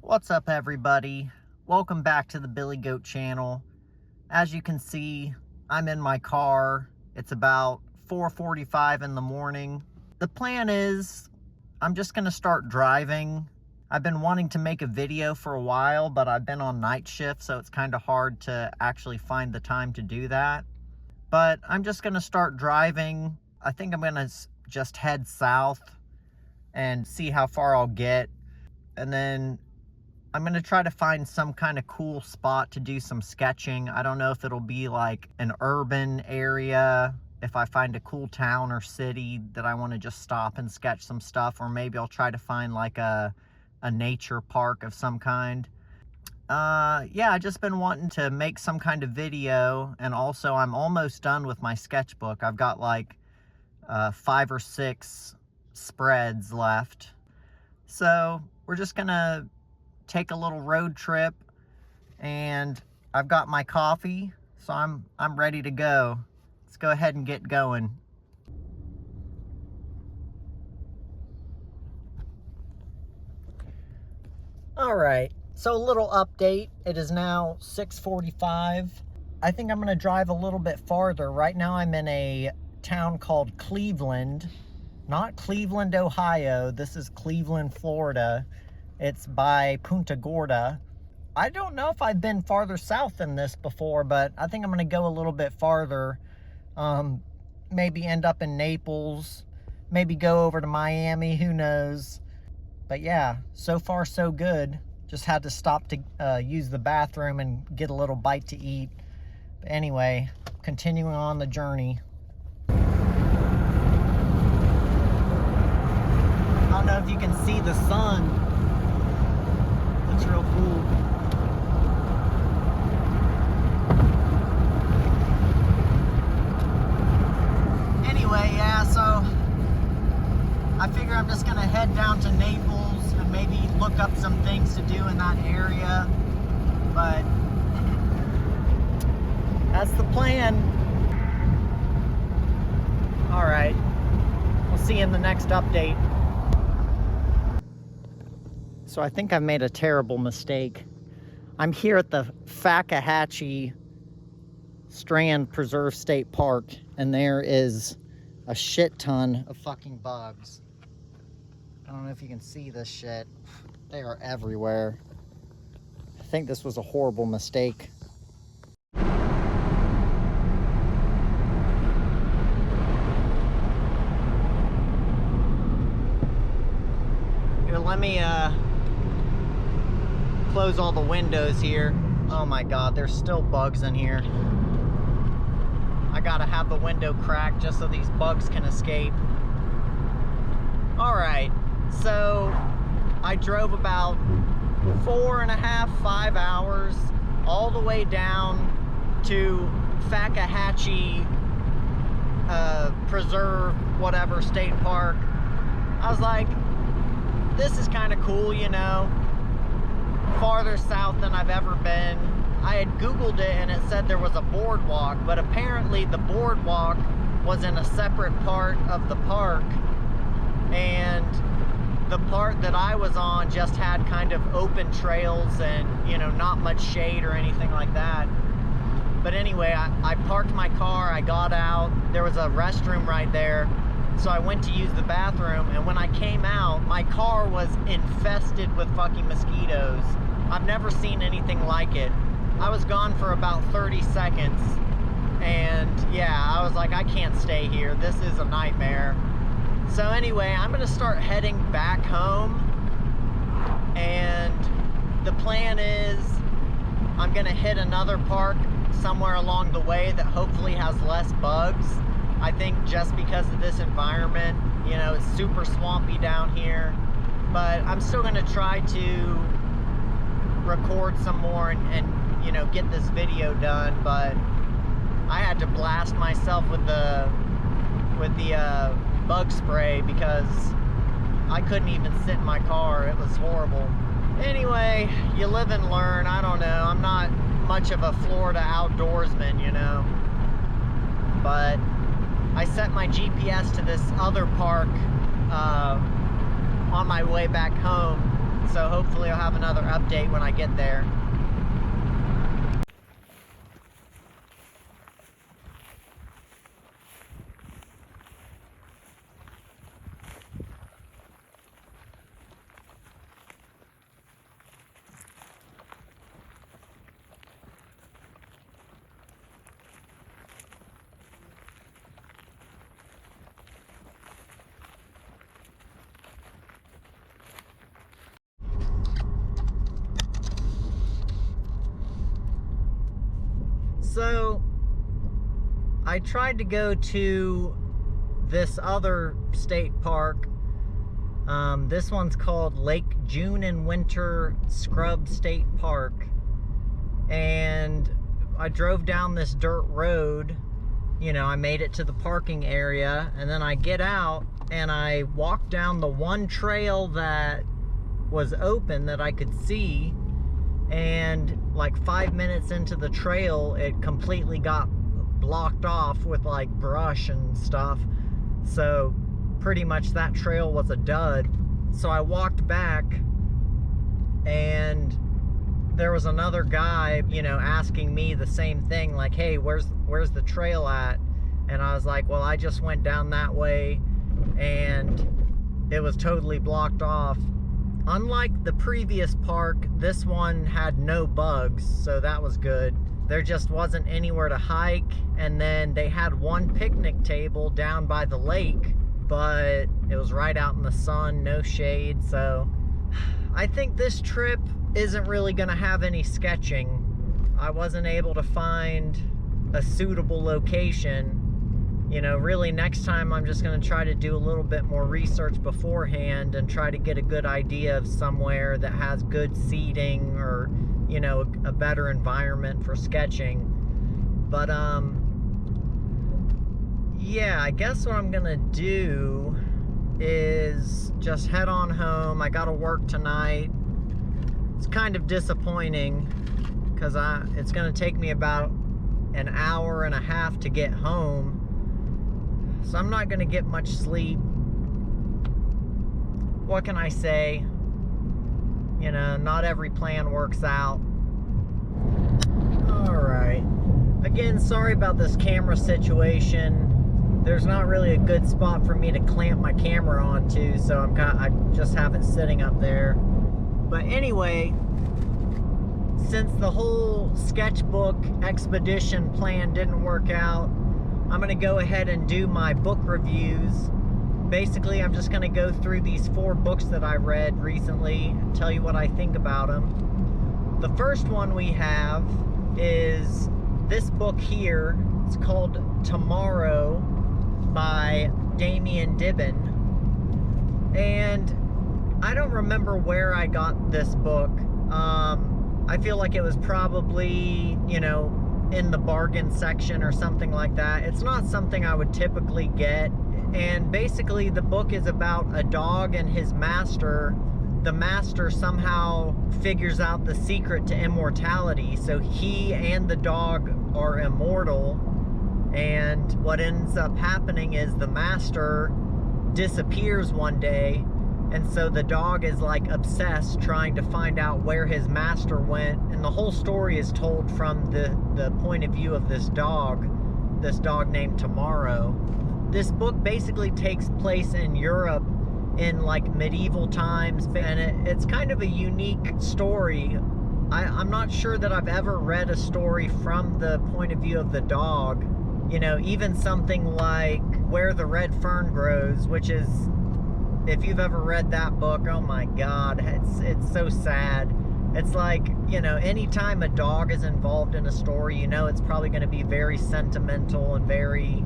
What's up, everybody? Welcome back to the Billy Goat channel. As you can see, I'm in my car. It's about 4:45 in the morning. The plan is I'm just gonna start driving. I've been wanting to make a video for a while, but I've been on night shift, so it's kind of hard to actually find the time to do that. But I'm just gonna start driving. I think I'm gonna just head south and see how far I'll get. And then I'm going to try to find some kind of cool spot to do some sketching. I don't know if it'll be like an urban area, if I find a cool town or city that I want to just stop and sketch some stuff, or maybe I'll try to find like a nature park of some kind. Yeah, I just been wanting to make some kind of video, and also I'm almost done with my sketchbook. I've got like 5 or 6 spreads left. So we're just going to take a little road trip, and I've got my coffee, so I'm ready to go. Let's go ahead and get going. All right, so a little update. It is now 6:45. I think I'm gonna drive a little bit farther. Right now I'm in a town called Cleveland, not Cleveland, Ohio. This is Cleveland, Florida. It's by Punta Gorda. I don't know if I've been farther south than this before, but I think I'm going to go a little bit farther. Maybe end up in Naples. Maybe go over to Miami. Who knows? But yeah, so far so good. Just had to stop to use the bathroom and get a little bite to eat. But anyway, continuing on the journey. I don't know if you can see the sun. It's real cool. Anyway, yeah, so I figure I'm just gonna head down to Naples and maybe look up some things to do in that area. But that's the plan. All right, we'll see you in the next update. So I think I've made a terrible mistake. I'm here at the Fakahatchee Strand Preserve State Park, and there is a shit ton of fucking bugs. I don't know if you can see this shit. They are everywhere. I think this was a horrible mistake. Here, let me close all the windows here. Oh my god, there's still bugs in here. I gotta have the window cracked just so these bugs can escape. Alright, so I drove about 4.5, 5 hours all the way down to Fakahatchee Preserve, whatever, state park. I was like, this is kind of cool, you know. Farther south than I've ever been. I had Googled it and it said there was a boardwalk, but apparently the boardwalk was in a separate part of the park, and the part that I was on just had kind of open trails and, you know, not much shade or anything like that. But anyway, I parked my car, I got out, there was a restroom right there, so I went to use the bathroom, and when I came out, my car was infested with fucking mosquitoes. I've never seen anything like it. I was gone for about 30 seconds, and yeah, I was like, I can't stay here. This is a nightmare. So anyway, I'm gonna start heading back home, and the plan is I'm gonna hit another park somewhere along the way that hopefully has less bugs. I think just because of this environment, you know, it's super swampy down here, but I'm still gonna try to record some more and you know, get this video done. But I had to blast myself with the bug spray because I couldn't even sit in my car. It was horrible. Anyway, you live and learn. I don't know, I'm not much of a Florida outdoorsman, you know, but I set my GPS to this other park on my way back home, so hopefully I'll have another update when I get there. So I tried to go to this other state park. This one's called Lake June and Winter Scrub State Park. And I drove down this dirt road. You know, I made it to the parking area, and then I get out and I walk down the one trail that was open that I could see. And like 5 minutes into the trail, it completely got blocked off with like brush and stuff. So pretty much that trail was a dud. So I walked back, and there was another guy, you know, asking me the same thing, like, hey, where's the trail at? And I was like, well, I just went down that way and it was totally blocked off. Unlike the previous park, this one had no bugs, so that was good. There just wasn't anywhere to hike, and then they had one picnic table down by the lake, but it was right out in the sun, no shade, so I think this trip isn't really gonna have any sketching. I wasn't able to find a suitable location. You know, really next time I'm just going to try to do a little bit more research beforehand and try to get a good idea of somewhere that has good seating or, you know, a better environment for sketching. But, yeah, I guess what I'm going to do is just head on home. I got to work tonight. It's kind of disappointing because it's going to take me about an hour and a half to get home. So I'm not going to get much sleep. What can I say? You know, not every plan works out. Alright. Again, sorry about this camera situation. There's not really a good spot for me to clamp my camera onto, so I just have it sitting up there. But anyway, since the whole sketchbook expedition plan didn't work out, I'm going to go ahead and do my book reviews. Basically, I'm just going to go through these 4 books that I read recently and tell you what I think about them. The first one we have is this book here. It's called Tomorrow by Damien Dibben. And I don't remember where I got this book. I feel like it was probably, you know, in the bargain section or something like that. It's not something I would typically get. And basically the book is about a dog and his master. The master somehow figures out the secret to immortality, so he and the dog are immortal. And what ends up happening is the master disappears one day, and so the dog is like obsessed trying to find out where his master went, and the whole story is told from the point of view of this dog named Tomorrow. This book basically takes place in Europe in like medieval times, and it's kind of a unique story. I'm not sure that I've ever read a story from the point of view of the dog. You know, even something like Where the Red Fern Grows, which is, if you've ever read that book, oh my God, it's so sad. It's like, you know, anytime a dog is involved in a story, you know it's probably going to be very sentimental and very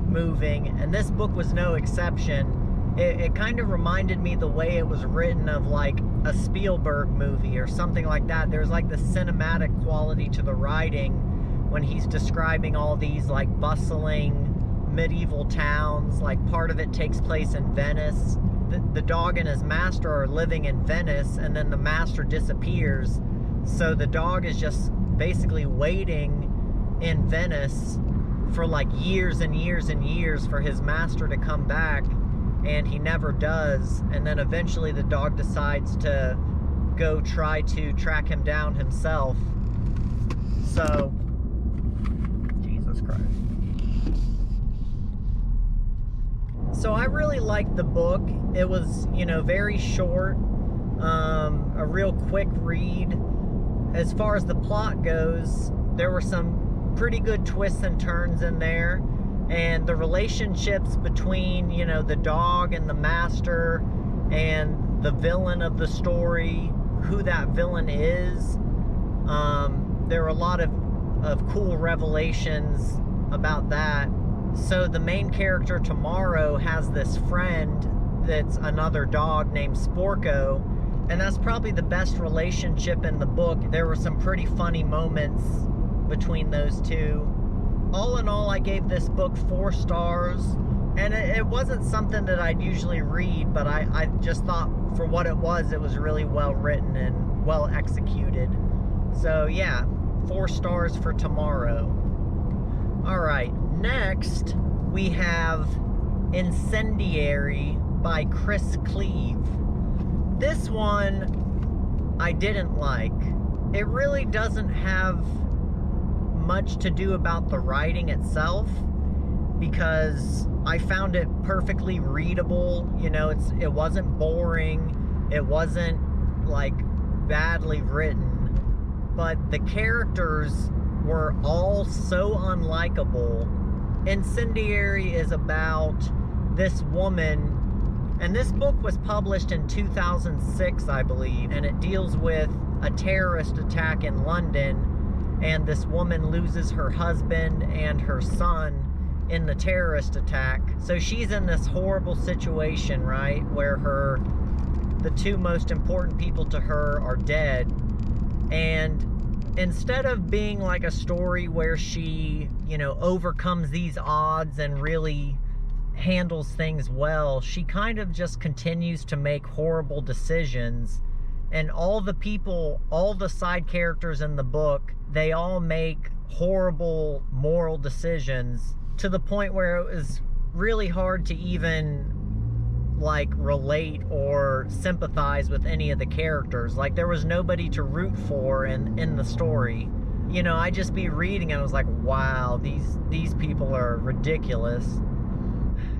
moving, and this book was no exception. It kind of reminded me the way it was written of like a Spielberg movie or something like that. There's like the cinematic quality to the writing when he's describing all these like bustling medieval towns. Like part of it takes place in Venice. The dog and his master are living in Venice, and then the master disappears. So the dog is just basically waiting in Venice for like years and years and years for his master to come back, and he never does. And then eventually the dog decides to go try to track him down himself. So, Jesus Christ. So I really liked the book. It was, you know, very short, a real quick read. As far as the plot goes, there were some pretty good twists and turns in there, and the relationships between, you know, the dog and the master and the villain of the story, who that villain is. There were a lot of cool revelations about that. So the main character Tomorrow has this friend that's another dog named Sporko, and that's probably the best relationship in the book. There were some pretty funny moments between those two. All in all, I gave this book 4 stars, and it wasn't something that I'd usually read, but I just thought for what it was really well written and well executed. So yeah, 4 stars for Tomorrow. All right, next we have Incendiary by Cleave. This one I didn't like. It really doesn't have much to do about the writing itself, because I found it perfectly readable. You know, it wasn't boring, it wasn't like badly written, but the characters were all so unlikable. Incendiary is about this woman, and this book was published in 2006, I believe, and it deals with a terrorist attack in London, and this woman loses her husband and her son in the terrorist attack. So she's in this horrible situation, right, where the 2 most important people to her are dead. And instead of being like a story where she, you know, overcomes these odds and really handles things well, she kind of just continues to make horrible decisions. And all the people, all the side characters in the book, they all make horrible moral decisions, to the point where it was really hard to even like relate or sympathize with any of the characters. Like, there was nobody to root for in the story. You know, I'd just be reading and I was like, wow, these people are ridiculous.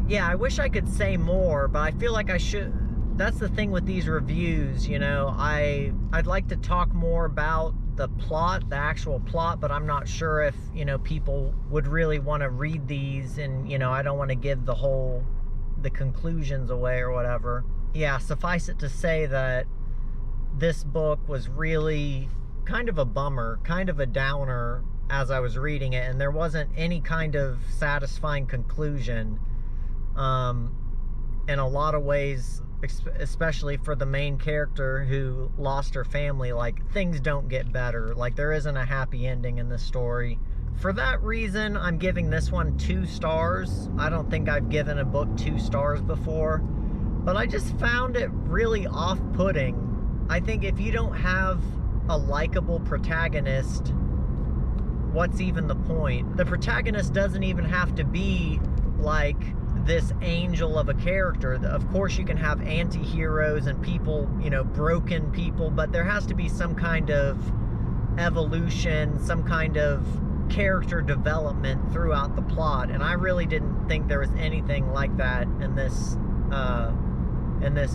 Yeah, I wish I could say more, but I feel like I should. That's the thing with these reviews, you know, I'd like to talk more about the plot, the actual plot, but I'm not sure if, you know, people would really want to read these, and, you know, I don't want to give the conclusions away or whatever. Yeah, suffice it to say that this book was really kind of a bummer, kind of a downer as I was reading it, and there wasn't any kind of satisfying conclusion. In a lot of ways, especially for the main character who lost her family, like, things don't get better. Like, there isn't a happy ending in this story. For that reason, I'm giving this one 2 stars. I don't think I've given a book 2 stars before, but I just found it really off-putting. I think if you don't have a likable protagonist, what's even the point? The protagonist doesn't even have to be like this angel of a character. Of course you can have anti-heroes and people, you know, broken people, but there has to be some kind of evolution, some kind of character development throughout the plot, and I really didn't think there was anything like that in this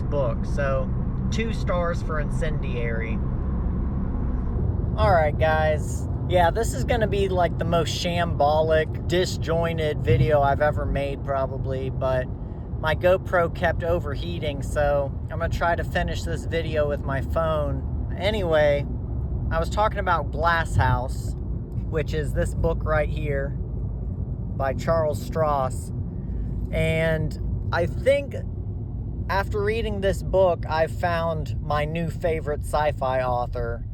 book. So 2 stars for Incendiary. Alright guys, yeah, this is going to be like the most shambolic, disjointed video I've ever made probably, but my GoPro kept overheating, so I'm going to try to finish this video with my phone. Anyway, I was talking about Glasshouse, which is this book right here by Charles Stross, and I think after reading this book, I've found my new favorite sci-fi author.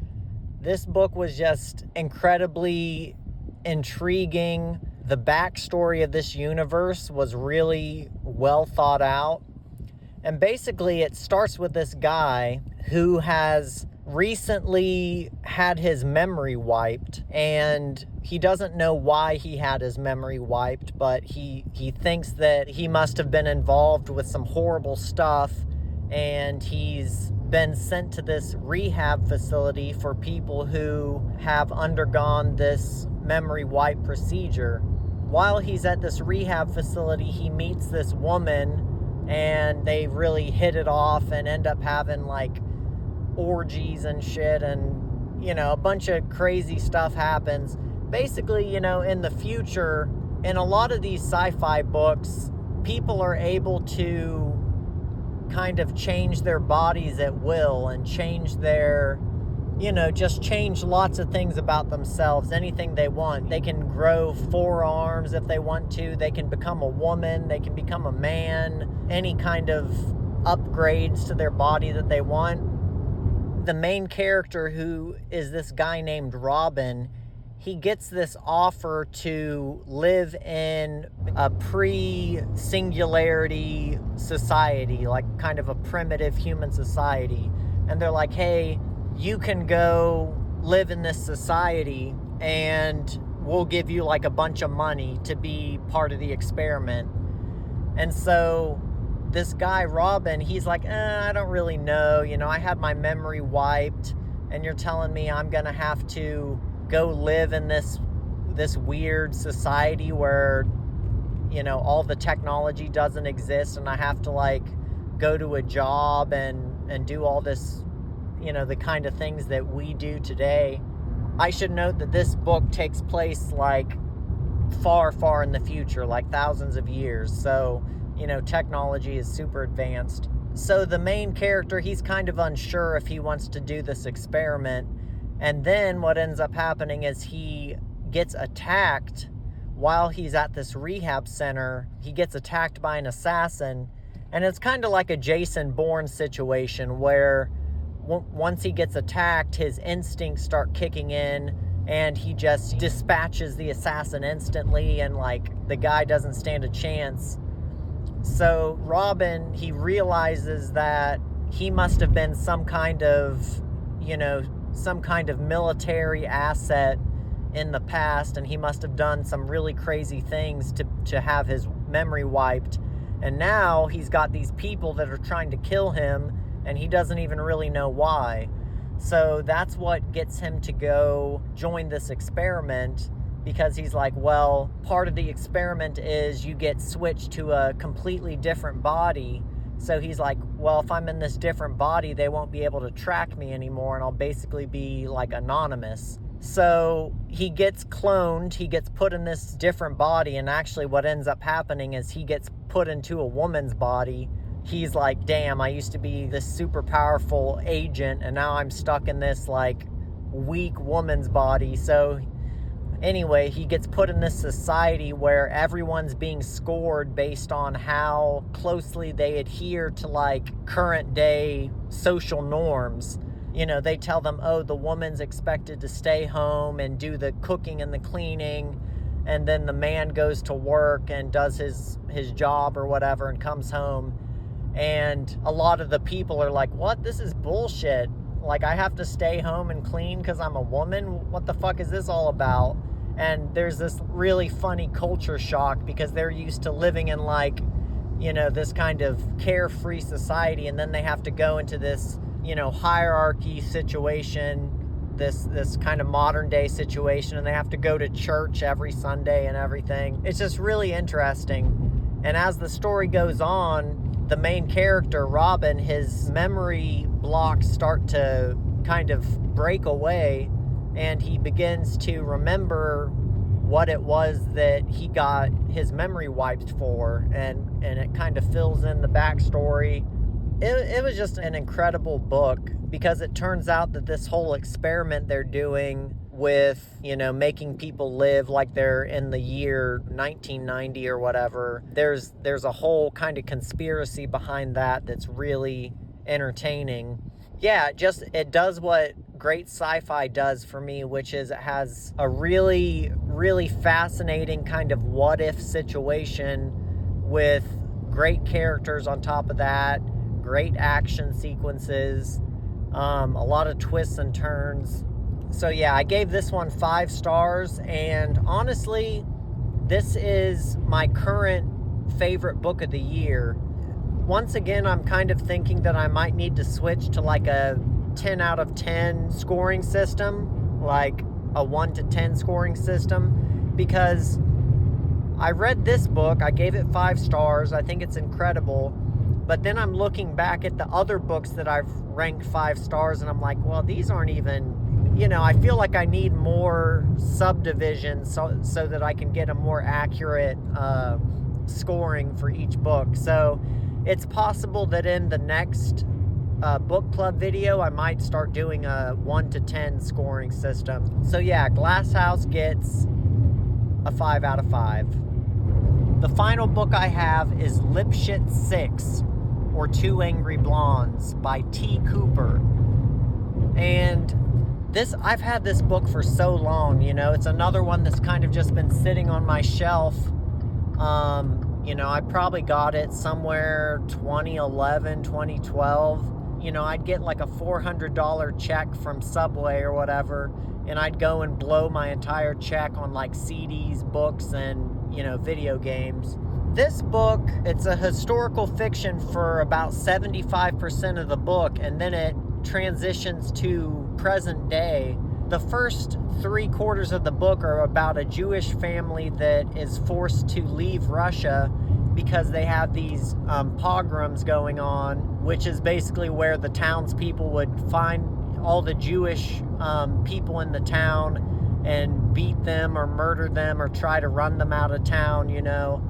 This book was just incredibly intriguing. The backstory of this universe was really well thought out. And basically it starts with this guy who has recently had his memory wiped, and he doesn't know why he had his memory wiped, but he thinks that he must have been involved with some horrible stuff, and he's been sent to this rehab facility for people who have undergone this memory wipe procedure. While he's at this rehab facility, he meets this woman, and they really hit it off and end up having like orgies and shit, and a bunch of crazy stuff happens. Basically, in the future, in a lot of these sci-fi books, people are able to kind of change their bodies at will and change their, just change lots of things about themselves, anything they want. They can grow forearms if they want to. They can become a woman. They can become a man. Any kind of upgrades to their body that they want. The main character, who is this guy named Robin, he gets this offer to live in a pre-singularity society, like kind of a primitive human society. And they're like, hey, you can go live in this society and we'll give you like a bunch of money to be part of the experiment. And so this guy, Robin, he's like, I don't really know. I had my memory wiped, and you're telling me I'm going to have to go live in this weird society where, all the technology doesn't exist, and I have to like go to a job and do all this, the kind of things that we do today. I should note that this book takes place like far, far in the future, like thousands of years. So, technology is super advanced. So the main character, he's kind of unsure if he wants to do this experiment. And then what ends up happening is he gets attacked while he's at this rehab center. He gets attacked by an assassin. And it's kind of like a Jason Bourne situation where once he gets attacked, his instincts start kicking in, and he just dispatches the assassin instantly, and like the guy doesn't stand a chance. So Robin, he realizes that he must have been some kind of military asset in the past, and he must have done some really crazy things to have his memory wiped. And now he's got these people that are trying to kill him, and he doesn't even really know why. So that's what gets him to go join this experiment, because he's like, well, part of the experiment is you get switched to a completely different body. So he's like, well, if I'm in this different body, they won't be able to track me anymore, and I'll basically be like anonymous. So he gets cloned, he gets put in this different body, and actually what ends up happening is he gets put into a woman's body. He's like, damn, I used to be this super powerful agent, and now I'm stuck in this like weak woman's body. So anyway, he gets put in this society where everyone's being scored based on how closely they adhere to like current day social norms. They tell them, oh, the woman's expected to stay home and do the cooking and the cleaning, and then the man goes to work and does his job or whatever and comes home. And a lot of the people are like, what? This is bullshit. Like, I have to stay home and clean because I'm a woman? What the fuck is this all about? And there's this really funny culture shock because they're used to living in like, this kind of carefree society, and then they have to go into this, hierarchy situation, this kind of modern day situation, and they have to go to church every Sunday and everything. It's just really interesting. And as the story goes on, the main character, Robin, his memory blocks start to kind of break away, and he begins to remember what it was that he got his memory wiped for, and it kind of fills in the backstory. It was just an incredible book, because it turns out that this whole experiment they're doing with, making people live like they're in the year 1990 or whatever, there's a whole kind of conspiracy behind that that's really entertaining. Yeah, it does what great sci-fi does for me, which is it has a really, really fascinating kind of what-if situation with great characters on top of that, great action sequences, a lot of twists and turns. So yeah, I gave this one 5 stars, and honestly, this is my current favorite book of the year. once again, I'm kind of thinking that I might need to switch to like a 10 out of 10 scoring system, like a 1 to 10 scoring system, because I read this book, I gave it 5 stars, I think it's incredible, but then I'm looking back at the other books that I've ranked 5 stars, and I'm like, well, these aren't even, you know, I feel like I need more subdivisions so that I can get a more accurate scoring for each book. So it's possible that in the next book club video, I might start doing a 1 to 10 scoring system. So yeah, Glasshouse gets a 5 out of 5. The final book I have is Lipshitz 6, or Two Angry Blondes by T. Cooper. And this, I've had this book for so long, you know, it's another one that's kind of just been sitting on my shelf. You know, I probably got it somewhere 2011, 2012. You know, I'd get like a $400 check from Subway or whatever, and I'd go and blow my entire check on like CDs, books, and, you know, video games. This book, it's a historical fiction for about 75% of the book, and then it transitions to present day. The first 3/4 of the book are about a Jewish family that is forced to leave Russia because they have these pogroms going on, which is basically where the townspeople would find all the Jewish people in the town and beat them or murder them or try to run them out of town, you know.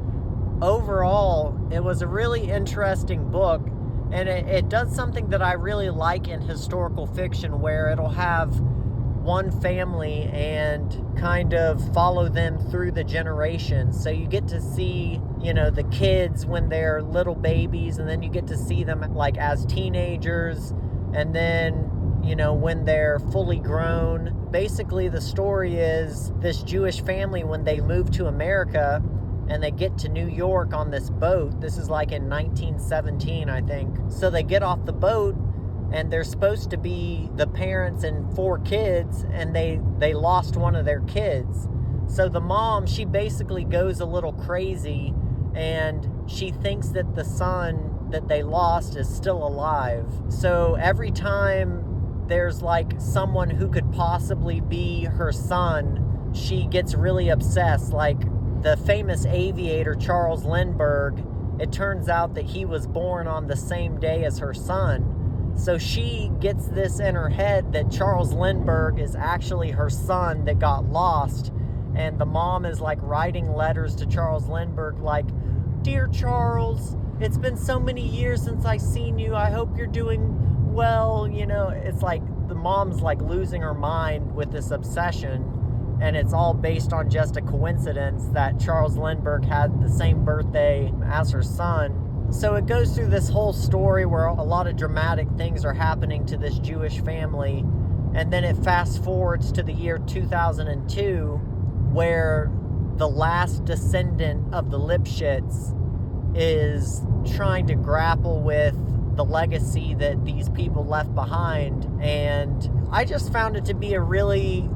Overall, it was a really interesting book, and it does something that I really like in historical fiction, where it'll have one family and kind of follow them through the generations. So you get to see, you know, the kids when they're little babies, and then you get to see them like as teenagers, and then, you know, when they're fully grown. Basically, the story is this Jewish family, when they move to America and they get to New York on this boat. This is like in 1917, I think. So they get off the boat, and they're supposed to be the parents and 4 kids, and they lost one of their kids. So the mom, she basically goes a little crazy, and she thinks that the son that they lost is still alive. So every time there's like someone who could possibly be her son, she gets really obsessed. Like the famous aviator Charles Lindbergh, it turns out that he was born on the same day as her son. So she gets this in her head that Charles Lindbergh is actually her son that got lost. And the mom is like writing letters to Charles Lindbergh like, "Dear Charles, it's been so many years since I've seen you. I hope you're doing well." You know, it's like the mom's like losing her mind with this obsession. And it's all based on just a coincidence that Charles Lindbergh had the same birthday as her son. So it goes through this whole story where a lot of dramatic things are happening to this Jewish family. And then it fast forwards to the year 2002, where the last descendant of the Lipshitz is trying to grapple with the legacy that these people left behind. And I just found it to be a really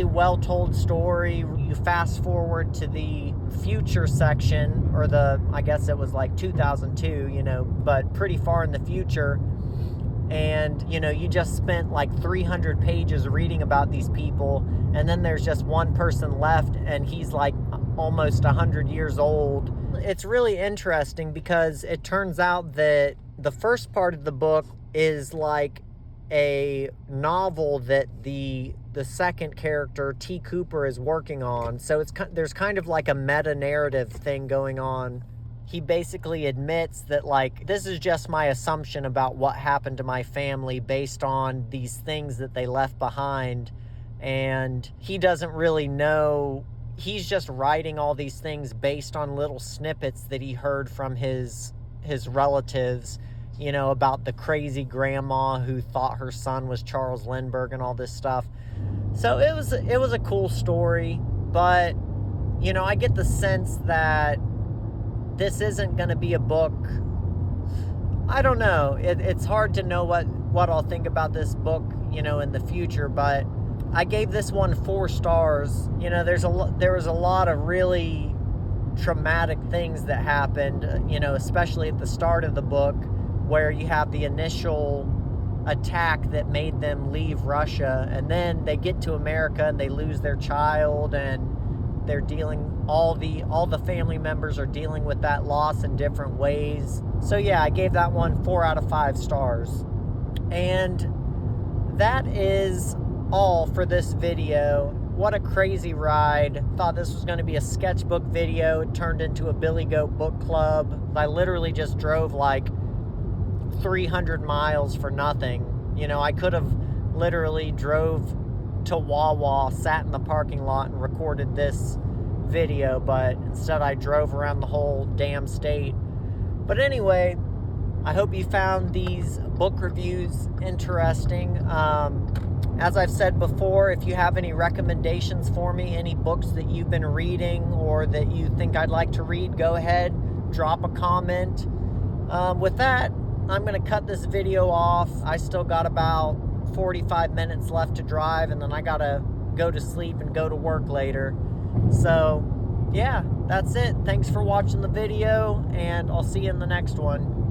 well-told story. You fast forward to the future section, or I guess it was like 2002, you know, but pretty far in the future. And, you know, you just spent like 300 pages reading about these people, and then there's just one person left, and he's like almost 100 years old. It's really interesting because it turns out that the first part of the book is like a novel that the second character, T. Cooper, is working on. So there's kind of like a meta-narrative thing going on. He basically admits that, like, this is just my assumption about what happened to my family based on these things that they left behind. And he doesn't really know. He's just writing all these things based on little snippets that he heard from his relatives, you know, about the crazy grandma who thought her son was Charles Lindbergh and all this stuff. So it was a cool story, but, you know, I get the sense that this isn't going to be a book. I don't know. It's hard to know what I'll think about this book, you know, in the future, but I gave this one 4 stars. You know, there was a lot of really traumatic things that happened, you know, especially at the start of the book, where you have the initial attack that made them leave Russia, and then they get to America and they lose their child, and they're dealing, all the family members are dealing with that loss in different ways. So yeah, I gave that one 4 out of 5 stars. And that is all for this video. What a crazy ride. Thought this was going to be a sketchbook video. It turned into a Billy Goat book club. I literally just drove like 300 miles for nothing. You know, I could have literally drove to Wawa, sat in the parking lot and recorded this video, but instead I drove around the whole damn state. But anyway, I hope you found these book reviews interesting. As I've said before, if you have any recommendations for me, any books that you've been reading or that you think I'd like to read, go ahead, drop a comment. With that, I'm going to cut this video off. I still got about 45 minutes left to drive, and then I got to go to sleep and go to work later. So, yeah, that's it. Thanks for watching the video, and I'll see you in the next one.